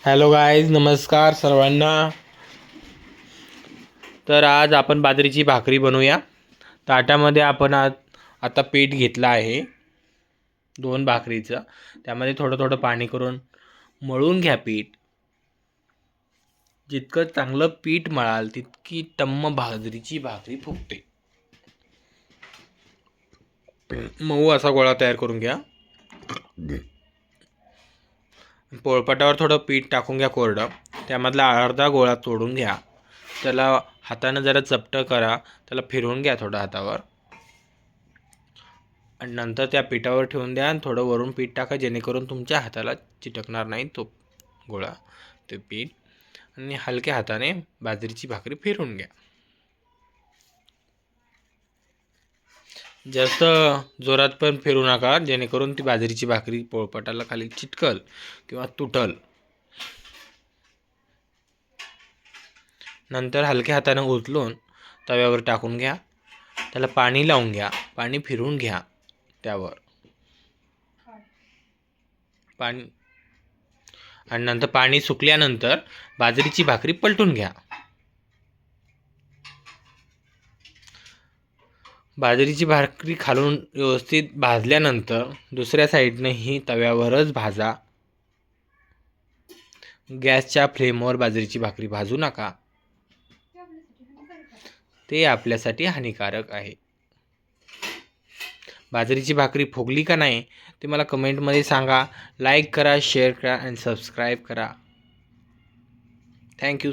Hello guys, नमस्कार सर्वांना. तर आज आपण बाजरीची भाकरी बनवूया. ताटामध्ये आपण आता पीठ घेतलं आहे 2 भाकरीचं. त्यामध्ये थोडं थोडं पाणी करून मळून घ्या पीठ. जितकं चांगलं पीठ मळाल तितकी टम्म बाजरीची भाकरी फुगते. मऊ असा गोळा तयार करून घ्या. पोळपाटावर थोडं पीठ टाकून घ्या कोरडं. त्यामधला अर्धा गोळा तोडून घ्या. त्याला हाताने जरा चपटं करा. त्याला फिरवून घ्या थोडं हातावर आणि नंतर त्या पिठावर ठेवून द्या आणि थोडं वरून पीठ टाका, जेणेकरून तुमच्या हाताला चिटकणार नाही तो गोळा, ते पीठ. आणि हलक्या हाताने बाजरीची भाकरी फिरवून घ्या. जास्त जोरात पण फिरू नका, जेणेकरून ती बाजरीची भाकरी पोळपाटाला खाली चिटकल किंवा तुटल. नंतर हलक्या हाताने उचलून तव्यावर टाकून घ्या. त्याला पाणी लावून घ्या. पाणी फिरवून घ्या त्यावर पाणी. आणि नंतर पाणी सुकल्यानंतर बाजरीची भाकरी पलटून घ्या. बाजरीची भाकरी खालून व्यवस्थित भाजल्यानंतर दुसऱ्या साईडनेही तव्यावरच भाजा. गॅसच्या फ्लेमवर बाजरीची भाकरी भाजू नका, ते आपल्यासाठी हानिकारक आहे. बाजरीची भाकरी फुगली का नाही ते मला कमेंटमध्ये सांगा. लाईक करा, शेअर करा आणि सबस्क्राईब करा. थँक्यू.